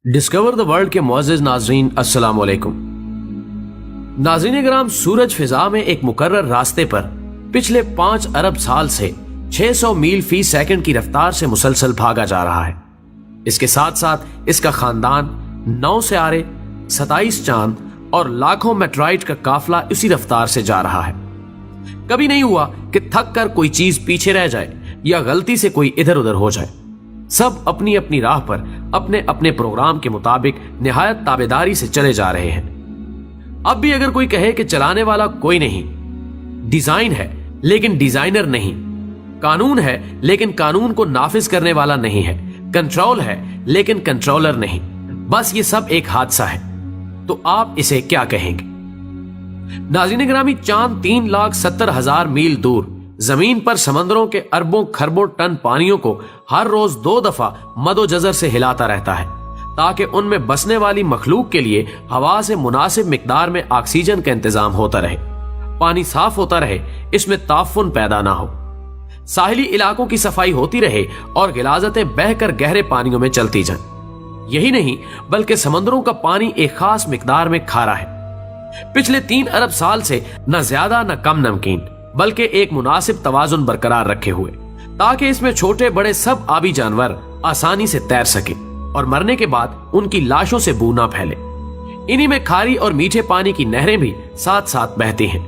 Discover the world के मुअज़्ज़िज़ नाज़रीन, अस्सलाम वालेकुम। नाज़रीन किराम, सूरज फिजा में एक मुकर्रर रास्ते पर पिछले 5 अरब साल से 600 मील फी सेकंड की रफ्तार से मुसलसल भागा जा रहा है। इसके साथ साथ इसका खानदान 9 सियारे, 27 चांद और लाखों मेट्राइट का काफिला इसी रफ्तार से जा रहा है। कभी नहीं हुआ कि थक कर कोई चीज पीछे रह जाए या गलती से कोई इधर उधर हो जाए। सब अपनी अपनी राह पर अपने अपने प्रोग्राम के मुताबिक निहायत ताबेदारी से चले जा रहे हैं। अब भी अगर कोई कहे कि चलाने वाला कोई नहीं, डिजाइन है लेकिन डिजाइनर नहीं, कानून है लेकिन कानून को नाफिज करने वाला नहीं है, कंट्रोल है लेकिन कंट्रोलर नहीं, बस ये सब एक हादसा है, तो आप इसे क्या कहेंगे? नाज़रीन गिरामी, चांद 3,70,000 मील दूर जमीन पर समंदरों के अरबों खरबों टन पानियों को हर रोज 2 दफा मदोजजर से हिलाता रहता है ताकि उनमें बसने वाली मखलूक के लिए हवा से मुनासिब मिकदार में ऑक्सीजन का इंतजाम होता रहे, पानी साफ होता रहे, इसमें ताफुन पैदा ना हो, साहिली इलाकों की सफाई होती रहे और गिलाजतें बहकर गहरे पानियों में चलती जाएं। यही नहीं बल्कि समंदरों का पानी एक खास मिकदार में खारा है। पिछले 3 अरब साल से न ज्यादा न कम नमकीन बल्कि एक मुनासिब तवाजुन बरकरार रखे हुए ताकि इसमें छोटे बड़े सब आबी जानवर आसानी से तैर सके और मरने के बाद उनकी लाशों से बू ना फैले। इन्हीं में खारी और मीठे पानी की नहरें भी साथ साथ बहती हैं।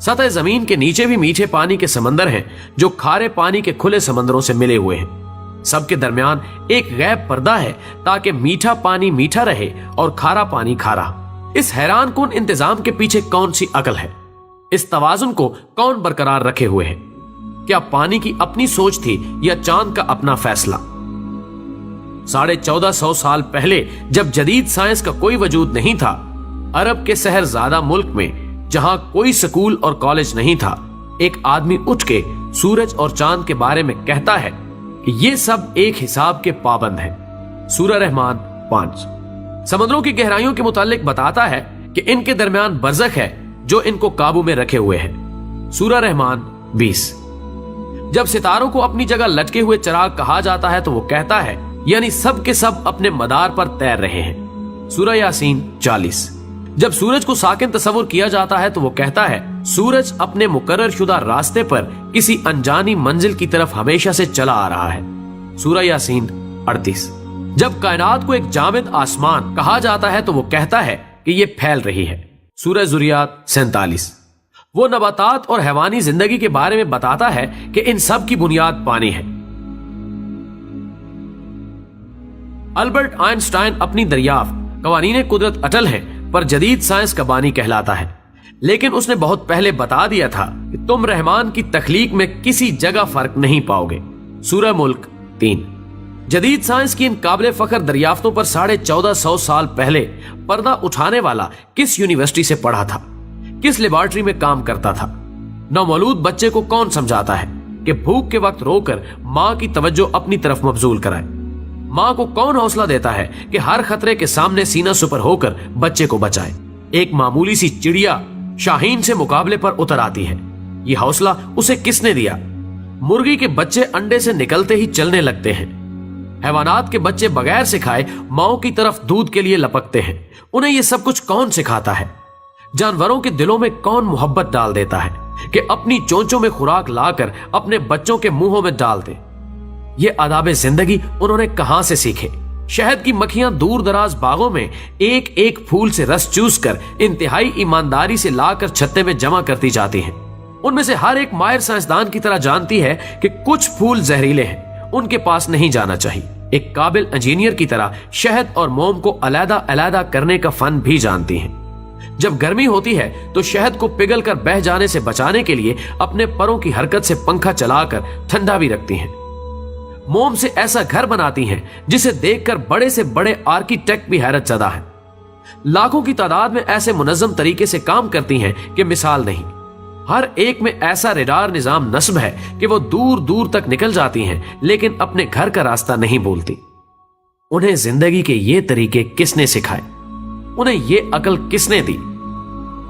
सतह जमीन के नीचे भी मीठे पानी के समंदर हैं जो खारे पानी के खुले समंदरों से मिले हुए हैं। सबके दरमियान एक गैब पर्दा है ताकि मीठा पानी मीठा रहे और खारा पानी खारा। इस हैरान कुन इंतजाम के पीछे कौन सी अकल है? इस तवाजुन को कौन बरकरार रखे हुए है? क्या पानी की अपनी सोच थी या चांद का अपना फैसला? 1450 साल पहले जब जदीद साइंस का कोई वजूद नहीं था, अरब के शहरजादा मुल्क में जहां कोई स्कूल और कॉलेज नहीं था, एक आदमी उठ के सूरज और चांद के बारे में कहता है कि ये सब एक हिसाब के पाबंद हैं। सूरह रहमान 5 समुद्रों की गहराइयों के मुतालिक बताता है कि इनके दरमियान बरज़ख है जो इनको काबू में रखे हुए हैं। सूरह रहमान 20 जब सितारों को अपनी जगह लटके हुए चिराग कहा जाता है तो वो कहता है यानी सब के सब अपने मदार पर तैर रहे हैं। सूरह यासीन 40 जब सूरज को साकिन तस्वुर किया जाता है तो वो कहता है सूरज अपने मुकर्रर शुदा रास्ते पर किसी अनजानी मंजिल की तरफ हमेशा से चला आ रहा है। सूरह यासीन 38 जब कायनात को एक जामिद आसमान कहा जाता है तो वो कहता है कि ये फैल रही है। सूरह ज़ुरियात 47 वो नबातात और हैवानी जिंदगी के बारे में बताता है कि इन सब की बुनियाद पानी है। अल्बर्ट आइंस्टाइन अपनी दरियाफ्त कवानीने कुदरत अटल है पर जदीद साइंस का बानी कहलाता है, लेकिन उसने बहुत पहले बता दिया था कि तुम रहमान की तख्लीक में किसी जगह फर्क नहीं पाओगे। सूरह मुल्क 3 जदीद साइंस की इन काबिल फख्र दरियाफ्तों पर 1450 साल पहले पर्दा उठाने वाला किस यूनिवर्सिटी से पढ़ा था, किस लेबॉर्ट्री में काम करता था? नवमौलूद बच्चे को कौन समझाता है कि भूख के वक्त रोकर माँ की तवज्जो अपनी तरफ मबजूल कराए? माँ को कौन हौसला देता है कि हर खतरे के सामने सीना सुपर होकर बच्चे को बचाए? एक मामूली सी चिड़िया शाहीन से मुकाबले पर उतर आती है, ये हौसला उसे किसने दिया? मुर्गी के बच्चे अंडे से निकलते ही चलने लगते हैं। हैवानात के बच्चे बगैर सिखाए माओ की तरफ दूध के लिए लपकते हैं। उन्हें ये सब कुछ कौन सिखाता है? जानवरों के दिलों में कौन मोहब्बत डाल देता है कि अपनी चोंचों में खुराक लाकर अपने बच्चों के मुंहों में डाल दे? ये आदाब जिंदगी उन्होंने कहां से सीखे? शहद की मक्खियां दूर दराज बागों में एक एक फूल से रस चूस कर इंतहाई ईमानदारी से लाकर छत्ते में जमा करती जाती हैं। उनमें से हर एक माहिर साइंसदान की तरह जानती है कि कुछ फूल जहरीले हैं, उनके पास नहीं जाना चाहिए। एक काबिल इंजीनियर की तरह शहद और मोम को अलग अलग करने का फन भी जानती हैं। जब गर्मी होती है तो शहद को पिघल कर बह जाने से बचाने के लिए अपने परों की हरकत से पंखा चलाकर ठंडा भी रखती हैं। मोम से ऐसा घर बनाती हैं जिसे देखकर बड़े से बड़े आर्किटेक्ट भी हैरत ज़दा हैं। लाखों की तादाद में ऐसे मुनज़्ज़म तरीके से काम करती हैं कि मिसाल नहीं। हर एक में ऐसा रेडार निजाम नस्ब है कि वो दूर दूर तक निकल जाती हैं लेकिन अपने घर का रास्ता नहीं भूलती। उन्हें जिंदगी के ये तरीके किसने सिखाए? उन्हें ये अकल किसने दी?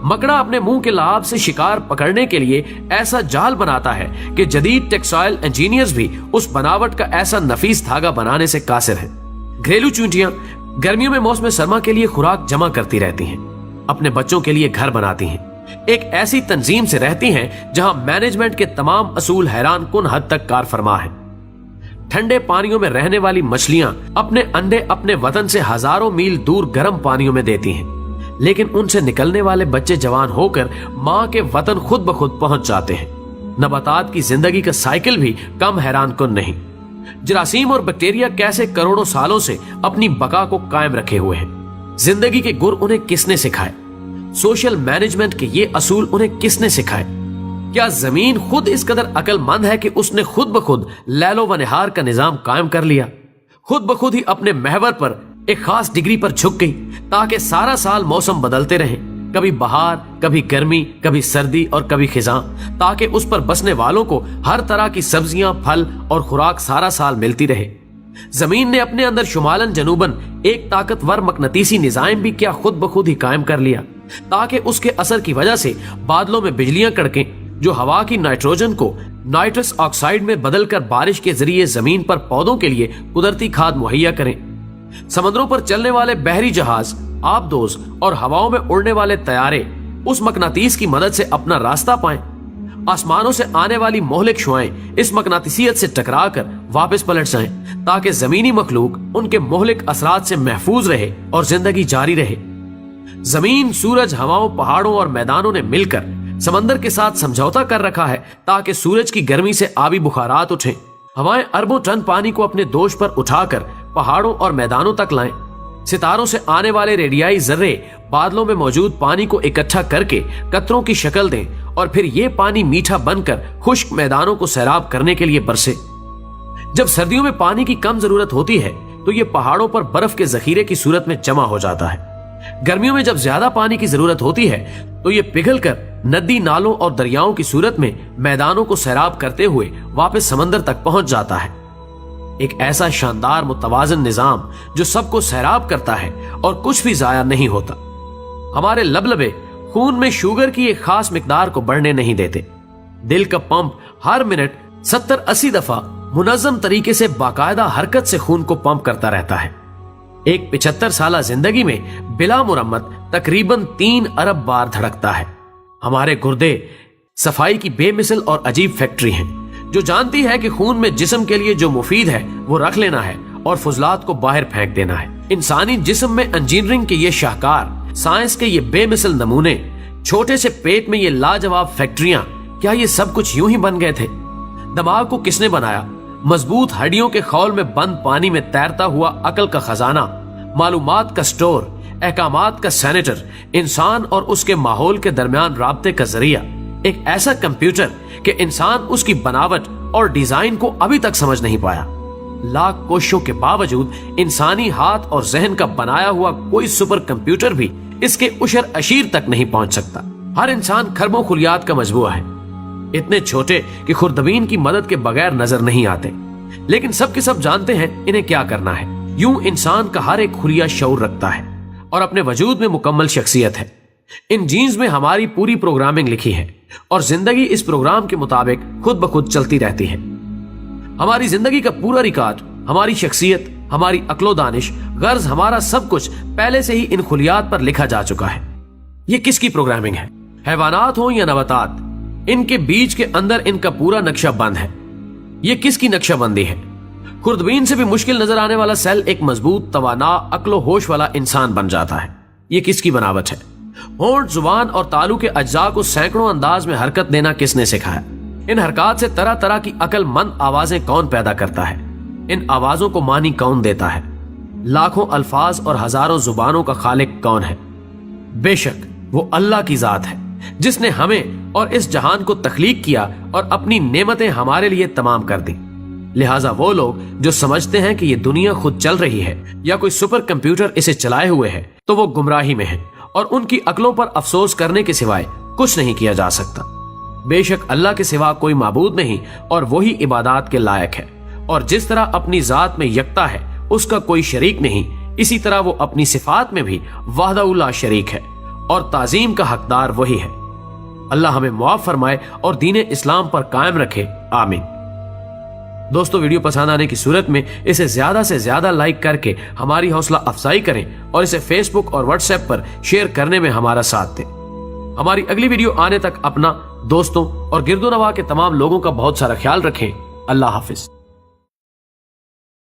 मकड़ा अपने मुंह के लाभ से शिकार पकड़ने के लिए ऐसा जाल बनाता है कि जदीद टेक्सटाइल इंजीनियर्स भी उस बनावट का ऐसा नफीस धागा बनाने से कासिर हैं। घरेलू चूंटियां गर्मियों में मौसम सरमा के लिए खुराक जमा करती रहती हैं, अपने बच्चों के लिए घर बनाती हैं, एक ऐसी तंजीम से रहती हैं जहां मैनेजमेंट के तमाम असूल हैरान कुन हद तक कार फरमा है। ठंडे पानियों में रहने वाली मछलियां अपने अंडे अपने वतन से हजारों मील दूर गर्म पानियों में देती हैं, लेकिन उनसे निकलने वाले बच्चे जवान होकर मां के वतन खुद ब खुद पहुंच जाते हैं। नबातात की जिंदगी का साइकिल भी कम हैरान कुन नहीं। जरासीम और बैक्टीरिया कैसे करोड़ों सालों से अपनी बका को कायम रखे हुए हैं। जिंदगी के गुर उन्हें किसने सिखाए? सोशल मैनेजमेंट के ये असूल उन्हें किसने सिखाए? क्या जमीन खुद इस कदर अक्लमंद है कि उसने खुद ब खुद लैलो व निहार का निजाम कायम कर लिया, खुद ब खुद ही अपने महवर पर एक खास डिग्री पर झुक गई ताकि सारा साल मौसम बदलते रहे, कभी बहार, कभी गर्मी, कभी सर्दी और कभी खिजां, ताकि उस पर बसने वालों को हर तरह की सब्जियां, फल और खुराक सारा साल मिलती रहे। जमीन ने अपने अंदर शुमालन जनूबन एक ताकतवर मकनतीसी निजाम भी क्या खुद ब खुद ही कायम कर लिया, ताकि उसके असर की वजह से बादलों में बिजलियां कड़कें जो हवा की नाइट्रोजन को नाइट्रस ऑक्साइड में बदलकर बारिश के जरिए जमीन पर पौधों के लिए कुदरती खाद मुहैया करें। समंदरों पर चलने वाले बहरी जहाज, आबदोज और हवाओं में उड़ने वाले तैयारे उस मकनातीस की मदद से अपना रास्ता पाएं। आसमानों से आने वाली मोहलिक शुआएं इस मकनातीसियत से टकराकर वापस पलट जाएं, ताकि जमीनी मखलूक उनके मोहलिक असरात से महफूज रहे और जिंदगी जारी रहे। जमीन, सूरज, हवाओं, पहाड़ों और मैदानों ने मिलकर समंदर के साथ समझौता कर रखा है ताकि सूरज की गर्मी से आबी बुखारात उठें। हवाएं अरबों टन पानी को अपने दोष पर उठाकर पहाड़ों और मैदानों तक लाएं। सितारों से आने वाले रेडियाई जर्रे बादलों में मौजूद पानी को इकट्ठा करके कतरों की शक्ल दें और फिर ये पानी मीठा बनकर खुश्क मैदानों को सैराब करने के लिए बरसे। जब सर्दियों में पानी की कम जरूरत होती है तो ये पहाड़ों पर बर्फ के जखीरे की सूरत में जमा हो जाता है। गर्मियों में जब ज्यादा पानी की जरूरत होती है तो ये पिघलकर नदी, नालों और दरियाओं की सूरत में मैदानों को सैराब करते हुए वापस समंदर तक पहुंच जाता है। एक ऐसा शानदार मुतवाजन निजाम जो सबको सैराब करता है और कुछ भी जाया नहीं होता। हमारे लबलबे खून में शुगर की एक खास मिकदार को बढ़ने नहीं देते। दिल का पंप हर मिनट 70-80 दफा मुनज़्ज़म तरीके से बाकायदा हरकत से खून को पंप करता रहता है। एक 75 साला जिंदगी में बिला मुरम्मत तकरीबन 3 अरब बार धड़कता है। हमारे गुर्दे सफाई की बेमिसल और अजीब फैक्ट्री हैं, जो जानती है कि खून में जिस्म के लिए जो मुफीद है वो रख लेना है और फुजलात को बाहर फेंक देना है। इंसानी जिस्म में इंजीनियरिंग के ये शाहकार, साइंस के ये बेमिसल नमूने, छोटे से पेट में ये लाजवाब फैक्ट्रियां, क्या ये सब कुछ यूं ही बन गए थे? दिमाग को किसने बनाया? मजबूत हड्डियों के खौल में बंद पानी में तैरता हुआ अकल का खजाना, मालूमात का स्टोर, अहकामात का सेनेटर, इंसान और उसके माहौल के दरमियान राब्ते का जरिया, एक ऐसा कंप्यूटर कि इंसान उसकी बनावट और डिजाइन को अभी तक समझ नहीं पाया। लाख कोशिशों के बावजूद इंसानी हाथ और जहन का बनाया हुआ कोई सुपर कंप्यूटर भी इसके उशर अशीर तक नहीं पहुंच सकता। हर इंसान खरबों खुलियात का मजबूआ है, इतने छोटे कि खुर्दबीन की मदद के बगैर नजर नहीं आते, लेकिन सब के सब जानते हैं इन्हें क्या करना है। यूं इंसान का हर एक खुलिया शऊर रखता है और अपने वजूद में मुकम्मल शख्सियत है। इन जीन्स में हमारी पूरी प्रोग्रामिंग लिखी है और जिंदगी इस प्रोग्राम के मुताबिक खुद ब खुद चलती रहती है। हमारी जिंदगी का पूरा रिकॉर्ड, हमारी शख्सियत, हमारी अक्लो दानिश, गर्ज, हमारा सब कुछ पहले से ही इन खुलियात पर लिखा जा चुका है। ये किसकी प्रोग्रामिंग है? हैवानात हो या नबातात, इनके बीच के अंदर इनका पूरा नक्शा बंद है। ये किसकी नक्शाबंदी है? खुर्दबीन से भी मुश्किल नजर आने वाला सेल एक मजबूत, तवाना, अक्लो होश वाला इंसान बन जाता है। ये किसकी बनावट है? होंठ, जुबान और तालू के अज्जा को सैकड़ों अंदाज में हरकत देना किसने सिखाया? इन हरकत से तरह तरह की अक्लमंद आवाजें कौन पैदा करता है? इन आवाजों को मानी कौन देता है? लाखों अल्फाज और हजारों जुबानों का खालिक कौन है? बेशक वो अल्लाह की जात है, जिसने हमें और इस जहान को तख्लीक किया और अपनी नेमतें हमारे लिए तमाम कर दी। लिहाजा वो लोग जो समझते हैं कि ये दुनिया खुद चल रही है या कोई सुपर कंप्यूटर इसे चलाए हुए है, तो वो गुमराही में है और उनकी अक्लों पर अफसोस करने के सिवाय कुछ नहीं किया जा सकता। बेशक अल्लाह के सिवा कोई माबूद नहीं और वही इबादत के लायक है, और जिस तरह अपनी जात में यकता है, उसका कोई शरीक नहीं, इसी तरह वो अपनी सिफात में भी वहदहु ला शरीक है और ताजीम का हकदार वही है। अल्लाह हमें मुआफ फरमाए और दीन इस्लाम पर कायम रखे। आमीन। دوستو ویڈیو پسند آنے کی صورت میں اسے زیادہ سے زیادہ لائک کر کے ہماری حوصلہ افزائی کریں اور اسے فیس بک اور واٹس ایپ پر شیئر کرنے میں ہمارا ساتھ دیں۔ ہماری اگلی ویڈیو آنے تک اپنا، دوستوں اور گرد و نواح کے تمام لوگوں کا بہت سارا خیال رکھیں۔ اللہ حافظ۔